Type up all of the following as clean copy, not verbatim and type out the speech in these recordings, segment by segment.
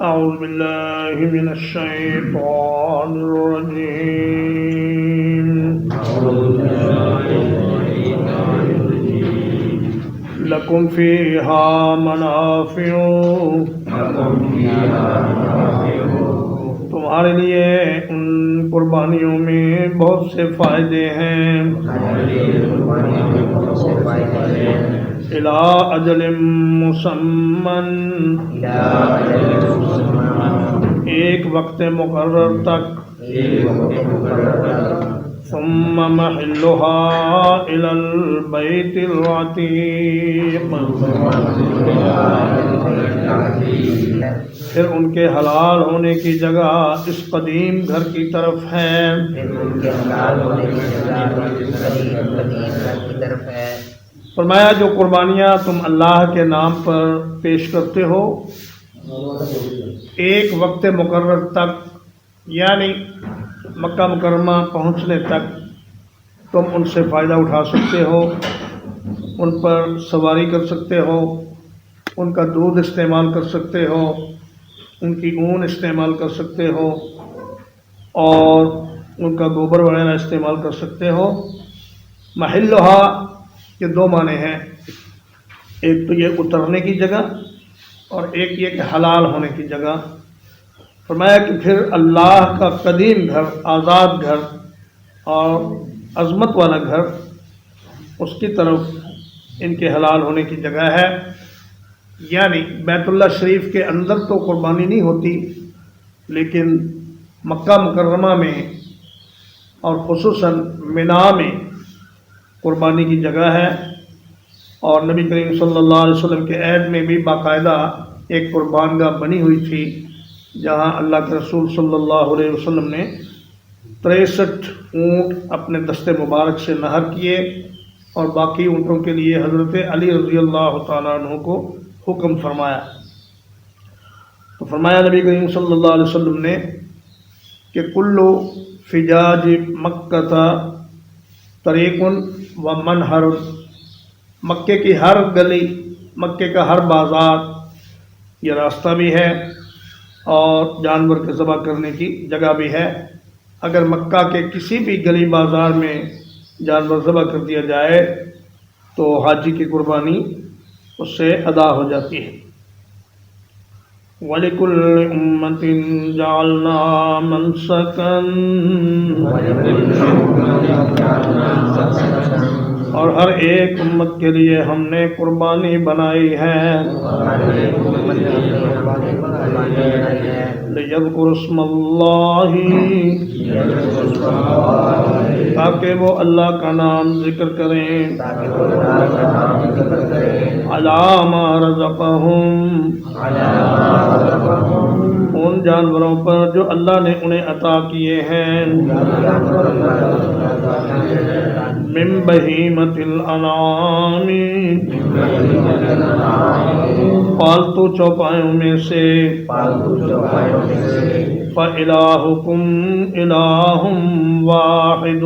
أعوذ بالله من الشيطان الرجيم لكم فيها منافع تمہارے لیے ان قربانیوں میں بہت سے فائدے ہیں إِلَىٰ أَجَلٍ مُّسَمًّى ایک وقت مقرر تک ثم محلها إلى البيت العتيق پھر ان کے حلال ہونے کی جگہ اس قدیم گھر کی طرف ہے فرمایا جو قربانیاں تم اللہ کے نام پر پیش کرتے ہو ایک وقت مقرر تک یعنی مکہ مکرمہ پہنچنے تک تم ان سے فائدہ اٹھا سکتے ہو ان پر سواری کر سکتے ہو ان کا دودھ استعمال کر سکتے ہو ان کی اون استعمال کر سکتے ہو اور ان کا گوبر وغیرہ استعمال کر سکتے ہو محلھا کے دو معنی ہیں ایک تو یہ اترنے کی جگہ اور ایک یہ کہ حلال ہونے کی جگہ فرمایا کہ پھر اللہ کا قدیم گھر آزاد گھر اور عظمت والا گھر اس کی طرف ان کے حلال ہونے کی جگہ ہے یعنی بیت اللہ شریف کے اندر تو قربانی نہیں ہوتی لیکن مکہ مکرمہ میں اور خصوصاً منا میں قربانی کی جگہ ہے اور نبی کریم صلی اللہ علیہ وسلم کے عہد میں بھی باقاعدہ ایک قربان گاہ بنی ہوئی تھی جہاں اللہ کے رسول صلی اللہ علیہ وسلم نے 63 اونٹ اپنے دست مبارک سے نہر کیے اور باقی اونٹوں کے لیے حضرت علی رضی اللہ تعالیٰ عنہ کو حکم فرمایا تو فرمایا نبی کریم صلی اللہ علیہ وسلم نے کہ کلو فجاج مکہ طریق و منہر مکے کی ہر گلی مکے کا ہر بازار یہ راستہ بھی ہے اور جانور کے ذبح کرنے کی جگہ بھی ہے اگر مکہ کے کسی بھی گلی بازار میں جانور ذبح کر دیا جائے تو حاجی کی قربانی اس سے ادا ہو جاتی ہے وَلِكُلِّ أُمَّةٍ جَعَلْنَا مَنسَكًا اور ہر ایک امت کے لیے ہم نے قربانی بنائی ہے لِيَذْكُرُوا اسْمَ اللَّهِ تاکہ وہ اللہ کا نام ذکر کریں عَلَىٰ مَا رَزَقَهُمْ ان جانوروں پر جو اللہ نے انہیں عطا کیے ہیں من بہیمۃ الانعام پالتو چوپایوں میں سے فَإِلَٰهُكُمْ إِلَٰهٌ وَاحِدٌ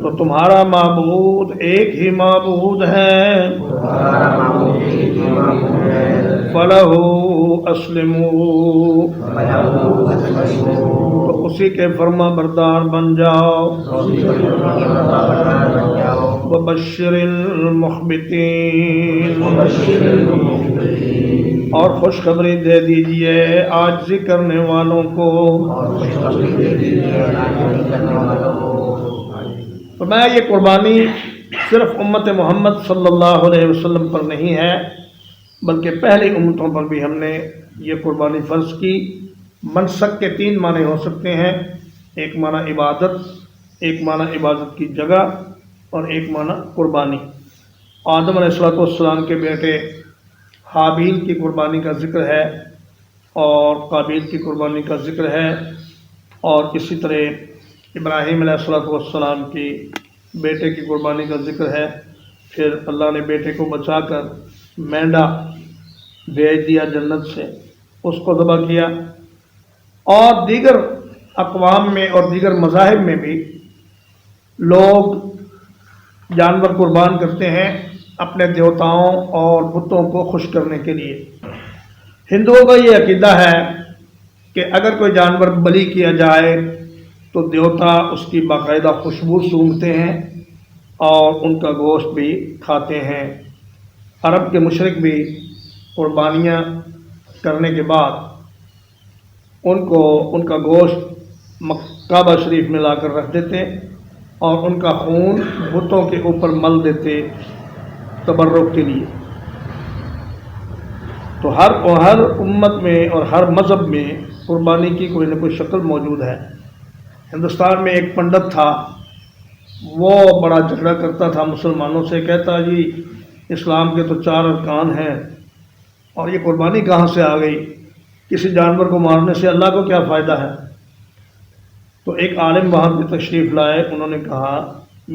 تو تمہارا معبود ایک ہی معبود ہے فَلَهُ أَسْلِمُوا تو اسی کے فرما بردار بن جاؤ وَبَشِّرِ الْمُخْبِتِينَ اور خوشخبری دے دیجئے عاجزی کرنے والوں کو فرمایا یہ قربانی صرف امت محمد صلی اللہ علیہ وسلم پر نہیں ہے بلکہ پہلی امتوں پر بھی ہم نے یہ قربانی فرض کی منسک کے 3 معنی ہو سکتے ہیں ایک معنی عبادت ایک معنی عبادت کی جگہ اور ایک معنی قربانی آدم علیہ السلام کے بیٹے حابیل کی قربانی کا ذکر ہے اور قابیل کی قربانی کا ذکر ہے اور اسی طرح ابراہیم علیہ السلام کی بیٹے کی قربانی کا ذکر ہے پھر اللہ نے بیٹے کو بچا کر مینڈا بھیج دیا جنت سے اس کو ذبح کیا اور دیگر اقوام میں اور دیگر مذاہب میں بھی لوگ جانور قربان کرتے ہیں اپنے دیوتاؤں اور بتوں کو خوش کرنے کے لیے۔ ہندوؤں کا یہ عقیدہ ہے کہ اگر کوئی جانور بلی کیا جائے تو دیوتا اس کی باقاعدہ خوشبو سونگھتے ہیں اور ان کا گوشت بھی کھاتے ہیں۔ عرب کے مشرک بھی قربانیاں کرنے کے بعد ان کا گوشت کعبہ شریف میں لا کر رکھ دیتے اور ان کا خون بتوں کے اوپر مل دیتے تبرک کے لیے۔ تو ہر امت میں اور ہر مذہب میں قربانی کی کوئی نہ کوئی شکل موجود ہے۔ ہندوستان میں ایک پنڈت تھا، وہ بڑا جھگڑا کرتا تھا مسلمانوں سے، کہتا جی اسلام کے تو 4 ارکان ہیں اور یہ قربانی کہاں سے آ گئی، کسی جانور کو مارنے سے اللہ کو کیا فائدہ ہے۔ تو ایک عالم وہاں پہ تشریف لائے، انہوں نے کہا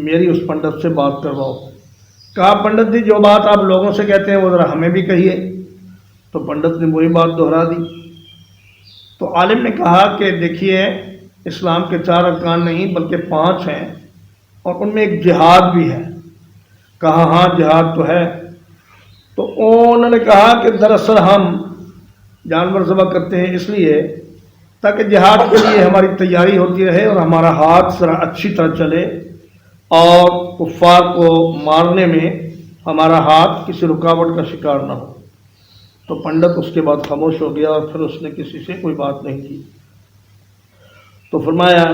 میری اس پنڈت سے بات کرواؤ۔ کہا پنڈت جی جو بات آپ لوگوں سے کہتے ہیں وہ ذرا ہمیں بھی کہیے۔ تو پنڈت نے وہی بات دہرا دی۔ تو عالم نے کہا کہ دیکھیے اسلام کے 4 ارکان نہیں بلکہ 5 ہیں اور ان میں ایک جہاد بھی ہے۔ کہا ہاں جہاد تو ہے۔ تو انہوں نے کہا کہ دراصل ہم جانور ذبح کرتے ہیں اس لیے تاکہ جہاد کے لیے ہماری تیاری ہوتی رہے اور ہمارا ہاتھ ذرا اچھی طرح چلے اور کفار کو مارنے میں ہمارا ہاتھ کسی رکاوٹ کا شکار نہ ہو۔ تو پنڈت اس کے بعد خاموش ہو گیا اور پھر اس نے کسی سے کوئی بات نہیں کی۔ تو فرمایا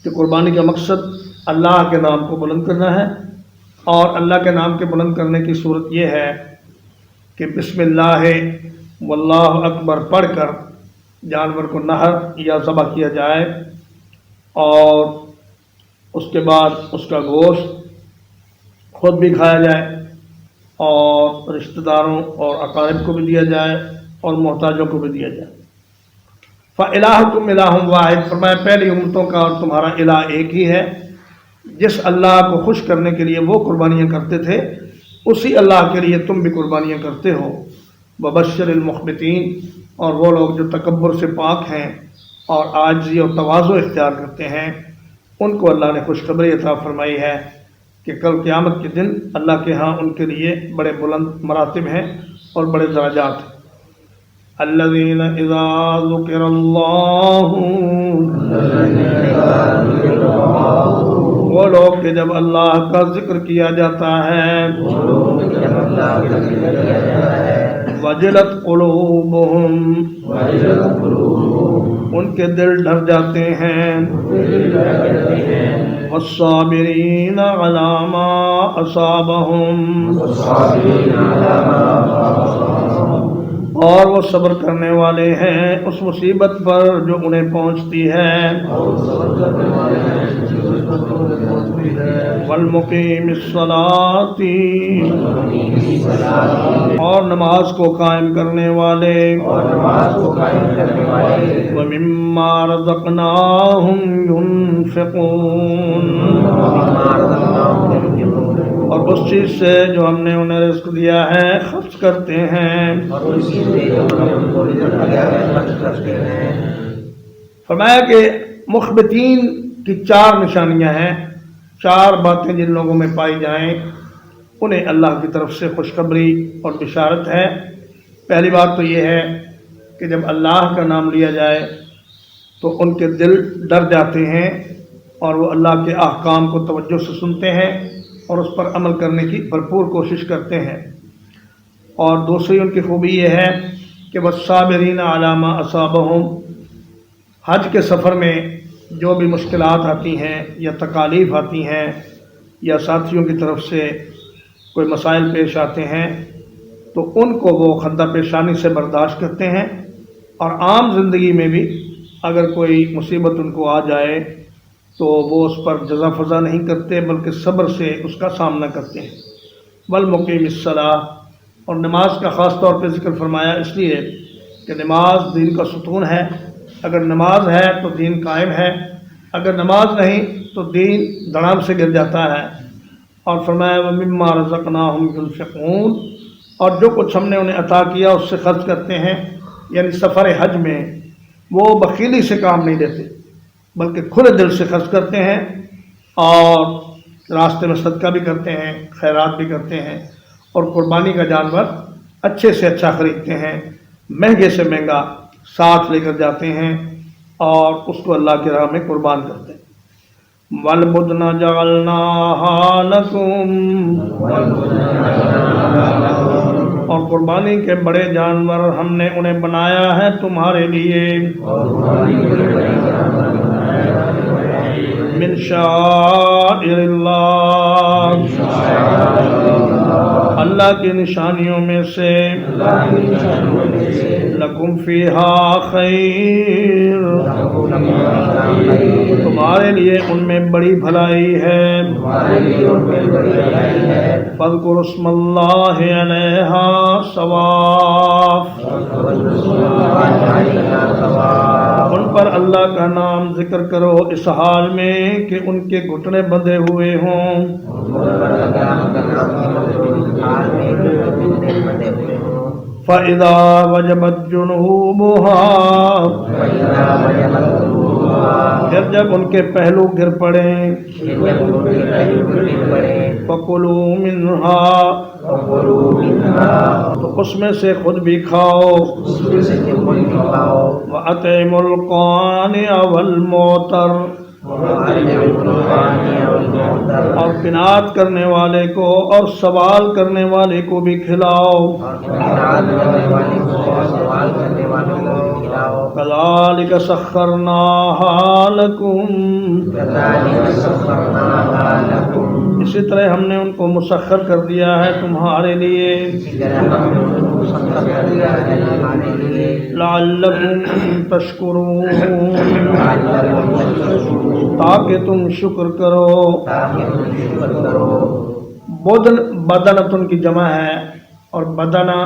کہ قربانی کا مقصد اللہ کے نام کو بلند کرنا ہے، اور اللہ کے نام کے بلند کرنے کی صورت یہ ہے کہ بسم اللہ واللہ اکبر پڑھ کر جانور کو نہر یا ذبح کیا جائے، اور اس کے بعد اس کا گوشت خود بھی کھایا جائے اور رشتہ داروں اور اقارب کو بھی دیا جائے اور محتاجوں کو بھی دیا جائے۔ فَإِلَٰهُكُمْ إِلَٰهٌ وَاحِدٌ، فرمایا پہلی امتوں کا اور تمہارا الہ ایک ہی ہے۔ جس اللہ کو خوش کرنے کے لیے وہ قربانیاں کرتے تھے اسی اللہ کے لیے تم بھی قربانیاں کرتے ہو۔ وَبَشِّرِ الْمُخْبِتِينَ، اور وہ لوگ جو تکبر سے پاک ہیں اور عاجزی اور تواضع اختیار کرتے ہیں ان کو اللہ نے خوشخبری عطا فرمائی ہے کہ کل قیامت کے دن اللہ کے ہاں ان کے لیے بڑے بلند مراتب ہیں اور بڑے درجات ہیں۔ الذین اذا ذکر اللہ، وہ لوگ کہ جب اللہ کا ذکر کیا جاتا ہے، وجلت قلوبہم، ان کے دل ڈر جاتے ہیں، والصابرین علی ما اصابہم، اور وہ صبر کرنے والے ہیں اس مصیبت پر جو انہیں پہنچتی ہے، والمقیم الصلاۃ، اور نماز کو قائم کرنے والے، ومما رزقناہم ينفقون، اور اس چیز سے جو ہم نے انہیں رزق دیا ہے خرچ کرتے ہیں۔ فرمایا کہ مخبتین کی 4 نشانیاں ہیں، 4 باتیں جن لوگوں میں پائی جائیں انہیں اللہ کی طرف سے خوشخبری اور بشارت ہے۔ پہلی بات تو یہ ہے کہ جب اللہ کا نام لیا جائے تو ان کے دل ڈر جاتے ہیں اور وہ اللہ کے احکام کو توجہ سے سنتے ہیں اور اس پر عمل کرنے کی بھرپور کوشش کرتے ہیں۔ اور دوسری ان کی خوبی یہ ہے کہ والصابرین علی ما اصابہم، حج کے سفر میں جو بھی مشکلات آتی ہیں یا تکالیف آتی ہیں یا ساتھیوں کی طرف سے کوئی مسائل پیش آتے ہیں تو ان کو وہ خندہ پیشانی سے برداشت کرتے ہیں، اور عام زندگی میں بھی اگر کوئی مصیبت ان کو آ جائے تو وہ اس پر جزا فضا نہیں کرتے بلکہ صبر سے اس کا سامنا کرتے ہیں۔ والمقیم الصلاۃ، اور نماز کا خاص طور پہ ذکر فرمایا اس لیے کہ نماز دین کا ستون ہے۔ اگر نماز ہے تو دین قائم ہے، اگر نماز نہیں تو دین دھڑام سے گر جاتا ہے۔ اور فرمایا وَمِمَّا رَزَقْنَاهُمْ يُنْفِقُونَ، اور جو کچھ ہم نے انہیں عطا کیا اس سے خرچ کرتے ہیں۔ یعنی سفر حج میں وہ بخیلی سے کام نہیں لیتے بلکہ کھلے دل سے خرچ کرتے ہیں اور راستے میں صدقہ بھی کرتے ہیں، خیرات بھی کرتے ہیں، اور قربانی کا جانور اچھے سے اچھا خریدتے ہیں، مہنگے سے مہنگا ساتھ لے کر جاتے ہیں اور اس کو اللہ کی راہ میں قربان کرتے ہیں۔ وَالْبُدْنَ جَعَلْنَاهَا لَكُمْ، اور قربانی کے بڑے جانور ہم نے انہیں بنایا ہے تمہارے لیے، من شعائر اللہ، اللہ کی نشانیوں میں سے، لکم فیہا خیر، تمہارے لیے ان میں بڑی بھلائی ہے، فاذکروا اسم اللہ علیہا صواف، ان پر اللہ کا نام ذکر کرو اس حال میں کہ ان کے گھٹنے بندھے ہوئے ہوں، فَإِذَا وَجَبَتْ جُنُوبُهَا، پھر جب ان کے پہلو گر پڑیں، فَكُلُوا مِنْهَا، تو اس میں سے خود بھی کھاؤ، وَأَطْعِمُوا الْقَانِعَ وَالْمُعْتَرَ، اور قناعت کرنے والے کو اور سوال کرنے والے کو بھی کھلاؤ، کذالک سخرناہا لکم، اسی طرح ہم نے ان کو مسخر کر دیا ہے تمہارے لیے، لعلکم تشکرون، تاکہ تم شکر کرو۔ بدنتن کی جمع ہے، اور بدنہ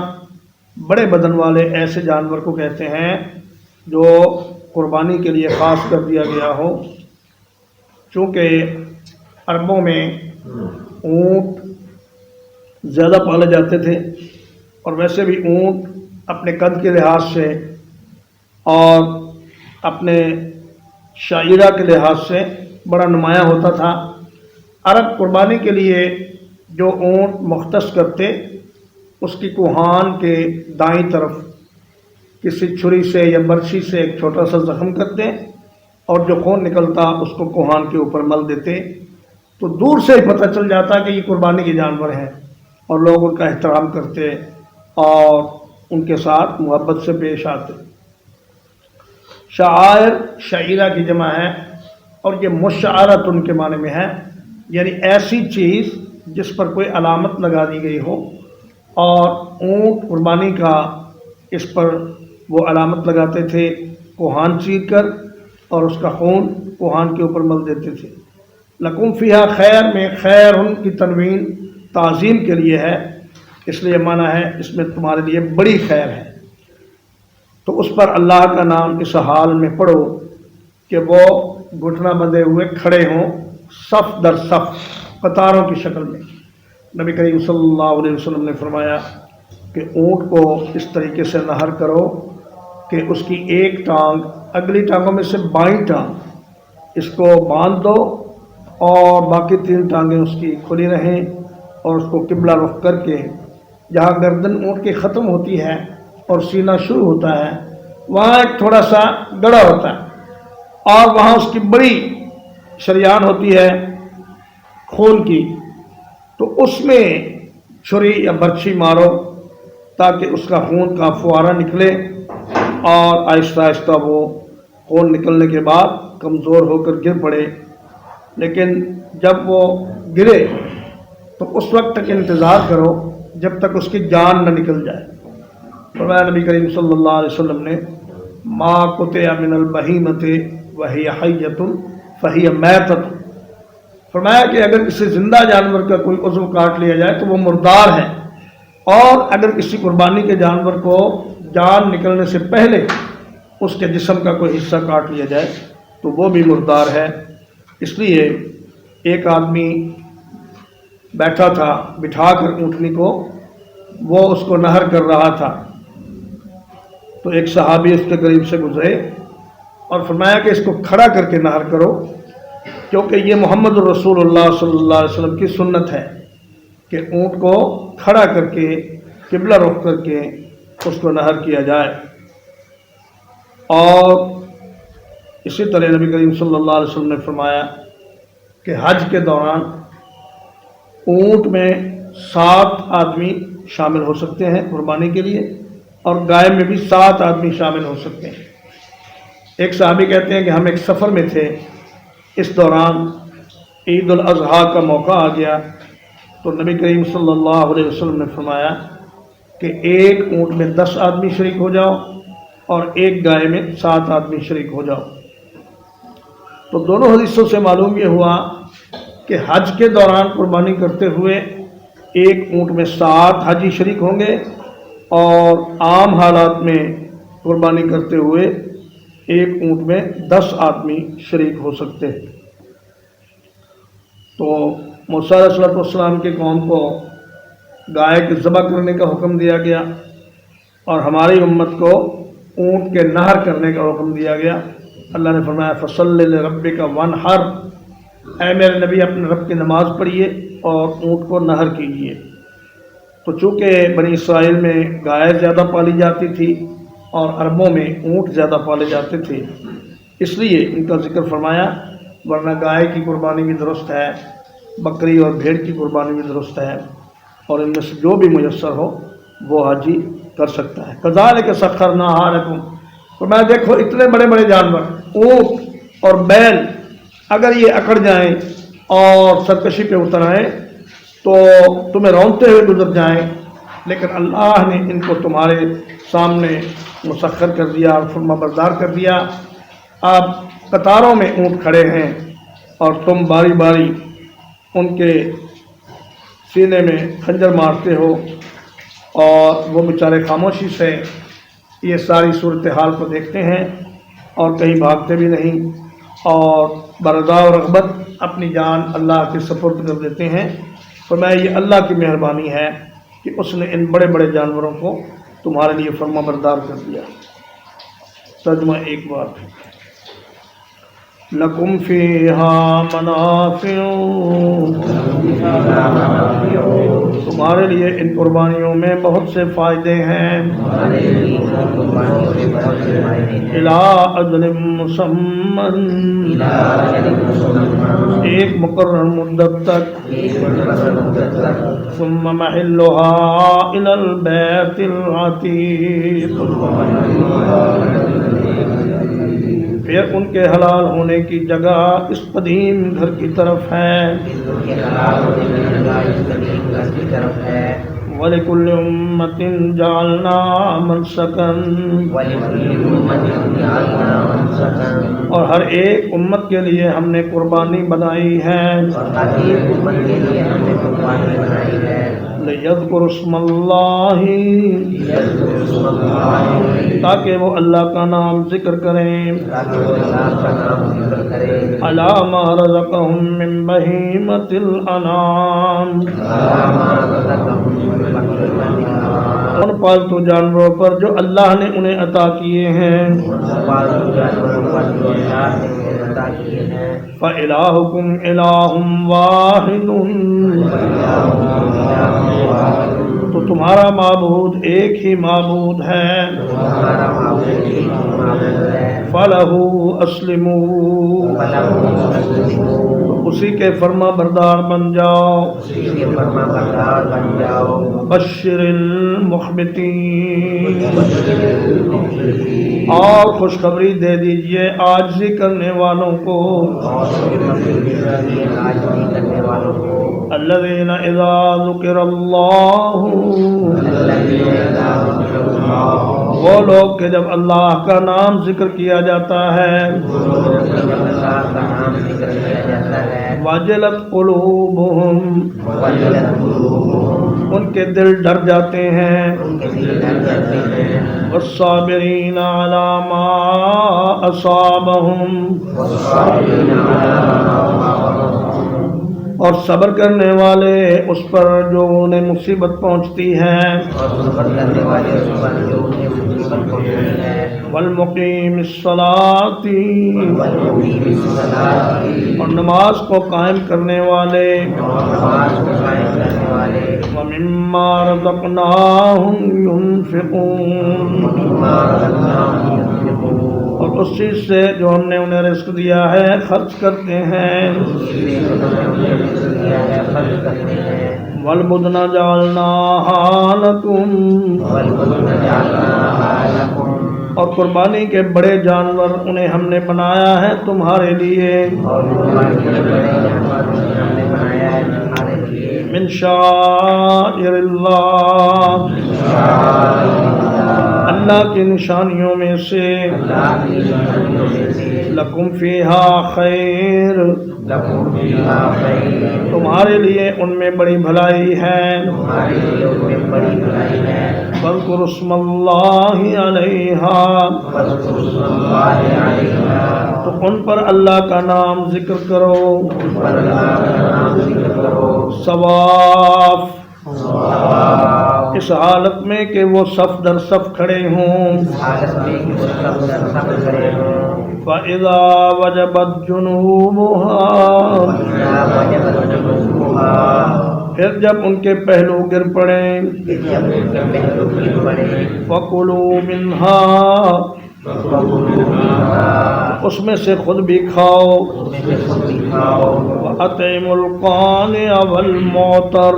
بڑے بدن والے ایسے جانور کو کہتے ہیں جو قربانی کے لیے خاص کر دیا گیا ہو۔ چونکہ عربوں میں اونٹ زیادہ پالے جاتے تھے، اور ویسے بھی اونٹ اپنے قد کے لحاظ سے اور اپنے شاعرہ کے لحاظ سے بڑا نمایاں ہوتا تھا۔ عرب قربانی کے لیے جو اونٹ مختص کرتے، اس کی کوہان کے دائیں طرف کسی چھری سے یا برچھی سے ایک چھوٹا سا زخم کرتے، اور جو خون نکلتا اس کو کوہان کے اوپر مل دیتے، تو دور سے ہی پتہ چل جاتا کہ یہ قربانی کے جانور ہیں، اور لوگ ان کا احترام کرتے اور ان کے ساتھ محبت سے پیش آتے۔ شعائر شعیرہ کی جمع ہے، اور یہ مشعرۃ کے معنی میں ہے، یعنی ایسی چیز جس پر کوئی علامت لگا دی گئی ہو، اور اونٹ قربانی کا اس پر وہ علامت لگاتے تھے کوہان چیر کر، اور اس کا خون کوہان کے اوپر مل دیتے تھے۔ لکم فیہا خیر میں خیر ان کی تنوین تعظیم کے لیے ہے، اس لیے معنی ہے اس میں تمہارے لیے بڑی خیر ہے۔ تو اس پر اللہ کا نام اس حال میں پڑھو کہ وہ گھٹنا بندھے ہوئے کھڑے ہوں، صف در صف، قطاروں کی شکل میں۔ نبی کریم صلی اللہ علیہ وسلم نے فرمایا کہ اونٹ کو اس طریقے سے نہر کرو کہ اس کی ایک ٹانگ اگلی ٹانگوں میں سے بائیں ٹانگ اس کو باندھ دو، اور باقی تین ٹانگیں اس کی کھلی رہیں، اور اس کو قبلہ رخ کر کے جہاں گردن اونٹ کی ختم ہوتی ہے اور سینہ شروع ہوتا ہے، وہاں ایک تھوڑا سا گڑھا ہوتا ہے، اور وہاں اس کی بڑی شریان ہوتی ہے خون کی، تو اس میں چھری یا برچھی مارو تاکہ اس کا خون کا فوارہ نکلے، اور آہستہ آہستہ وہ خون نکلنے کے بعد کمزور ہو کر گر پڑے۔ لیکن جب وہ گرے تو اس وقت تک انتظار کرو جب تک اس کی جان نہ نکل جائے۔ فرمایا نبی کریم صلی اللہ علیہ وسلم نے، ما قطع من البہیمۃ وہی حیۃ فہی میتۃ، فرمایا کہ اگر کسی زندہ جانور کا کوئی عضو کاٹ لیا جائے تو وہ مردار ہے، اور اگر کسی قربانی کے جانور کو جان نکلنے سے پہلے اس کے جسم کا کوئی حصہ کاٹ لیا جائے تو وہ بھی مردار ہے۔ اس لیے ایک آدمی بیٹھا تھا بٹھا کر اونٹنی کو، وہ اس کو نہر کر رہا تھا، تو ایک صحابی اس کے قریب سے گزرے اور فرمایا کہ اس کو کھڑا کر کے نہر کرو، کیونکہ یہ محمد الرسول اللہ صلی اللہ علیہ وسلم کی سنت ہے کہ اونٹ کو کھڑا کر کے قبلہ رخ کر کے اس کو نہر کیا جائے۔ اور اسی طرح نبی کریم صلی اللہ علیہ وسلم نے فرمایا کہ حج کے دوران اونٹ میں 7 آدمی شامل ہو سکتے ہیں قربانی کے لیے، اور گائے میں بھی 7 آدمی شامل ہو سکتے ہیں۔ ایک صحابی کہتے ہیں کہ ہم ایک سفر میں تھے، اس دوران عید الاضحیٰ کا موقع آ گیا تو نبی کریم صلی اللہ علیہ وسلم نے فرمایا کہ ایک اونٹ میں 10 آدمی شریک ہو جاؤ اور ایک گائے میں 7 آدمی شریک ہو جاؤ۔ تو دونوں حدیثوں سے معلوم یہ ہوا کہ حج کے دوران قربانی کرتے ہوئے ایک اونٹ میں 7 حاجی شریک ہوں گے، اور عام حالات میں قربانی کرتے ہوئے ایک اونٹ میں 10 آدمی شریک ہو سکتے ہیں۔ تو موسیٰ علیہ السلام کی قوم کو گائے کے ذبح کرنے کا حکم دیا گیا، اور ہماری امت کو اونٹ کے نہر کرنے کا حکم دیا گیا۔ اللہ نے فرمایا فَصَلِّ لِرَبِّكَ وَانْحَرْ، اے میرے نبی اپنے رب کی نماز پڑھیے اور اونٹ کو نہر کیجیے۔ تو چونکہ بنی اسرائیل میں گائے زیادہ پالی جاتی تھی اور عربوں میں اونٹ زیادہ پالے جاتے تھے، اس لیے ان کا ذکر فرمایا، ورنہ گائے کی قربانی بھی درست ہے، بکری اور بھیڑ کی قربانی بھی درست ہے، اور ان میں سے جو بھی میسر ہو وہ حاجی کر سکتا ہے۔ کذالک سخرناھا لکم، تو میں دیکھو اتنے بڑے بڑے جانور اونٹ اور بیل اگر یہ اکڑ جائیں اور سرکشی پہ اتر آئیں تو تمہیں رونتے ہوئے گزر جائیں، لیکن اللہ نے ان کو تمہارے سامنے مسخر کر دیا اور فرما بردار کر دیا۔ اب قطاروں میں اونٹ کھڑے ہیں اور تم باری باری ان کے سینے میں خنجر مارتے ہو، اور وہ بیچارے خاموشی سے یہ ساری صورتحال کو دیکھتے ہیں اور کہیں بھاگتے بھی نہیں، اور برضا و رغبت اپنی جان اللہ کے سپرد کر دیتے ہیں۔ فرمایا یہ اللہ کی مہربانی ہے کہ اس نے ان بڑے بڑے جانوروں کو تمہارے لیے فرما بردار کر دیا۔ ترجمہ ایک بار، لکم فیہا منافع، تمہارے لیے ان قربانیوں میں بہت سے فائدے ہیں، الی اجل مسمى، ایک مقرر مدت تک، ثم محلها الی البیت العتیق، پھر ان کے حلال ہونے کی جگہ اس قدیم گھر کی طرف ہے۔ وَلِكُلِّ أُمَّةٍ جَعَلْنَا مَنْسَكًا، اور ہر ایک امت کے لیے ہم نے قربانی بنائی ہے، لِيَذْكُرُوا اسْمَ اللَّهِ، تاکہ وہ اللہ کا نام ذکر کریں، عَلَىٰ مَا رَزَقَهُم مِّن بَهِيمَةِ الْأَنْعَامِ، ان پالتو جانوروں پر جو اللہ نے انہیں عطا کیے ہیں۔ فَإِلَٰهُكُمْ إِلَٰهٌ وَاحِدٌ، تو تمہارا معبود ایک ہی معبود ہے۔ فَلَهُ أَسْلِمُوا، تو اسی کے فرما بردار بن جاؤ۔ بشر المخبتین، اور خوشخبری دے دیجئے عاجزی کرنے والوں کو۔ الذین اذا ذکر اللہ، وہ لوگ کہ جب اللہ کا نام ذکر کیا جاتا ہے، وجلت قلوبہم، ان کے دل ڈر جاتے ہیں، والصابرین علی ما اصابہم، اور صبر کرنے والے اس پر جو انہیں مصیبت پہنچتی ہے، والمقیم الصلاۃ، اور نماز کو قائم کرنے والے، ومما رزقناهم ينفقون اور اس چیز سے جو ہم نے انہیں رزق دیا ہے خرچ کرتے ہیں. وَالْبُدْنَ جَعَلْنَاهَا لَكُمْ اور قربانی کے بڑے جانور انہیں ہم نے بنایا ہے تمہارے لیے. من شعائر اللہ اللہ کی نشانیوں میں سے. لکم فیہا خیر تمہارے لیے ان میں بڑی بھلائی ہے. فاذکروا اسم اللہ علیہا تو ان پر اللہ کا نام ذکر کرو. صواف اس حالت میں کہ وہ صف در صف کھڑے ہوں. فَإِذَا وَجَبَتْ جُنُوبُهَا پھر جب ان کے پہلو گر پڑیں. فَكُلُوا مِنْهَا اس میں سے خود بھی کھاؤ. وَأَطْعِمُوا الْقَانِعَ وَالْمُعْتَرَ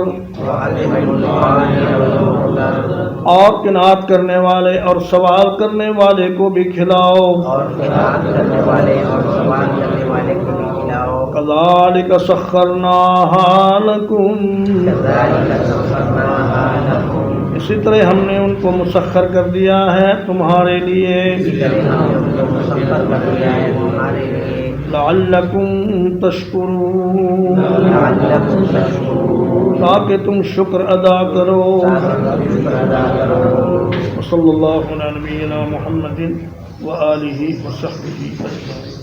اور قناعت کرنے والے اور سوال کرنے والے کو بھی کھلاؤ. كَذَلِكَ سَخَّرْنَاهَا لَكُمْ اسی طرح ہم نے ان کو مسخر کر دیا ہے تمہارے لیے. لعلکم تشکرون تاکہ تم شکر ادا کرو. صلی اللہ علیہ نبینا محمد وآلہ وصحبہ اجمعین.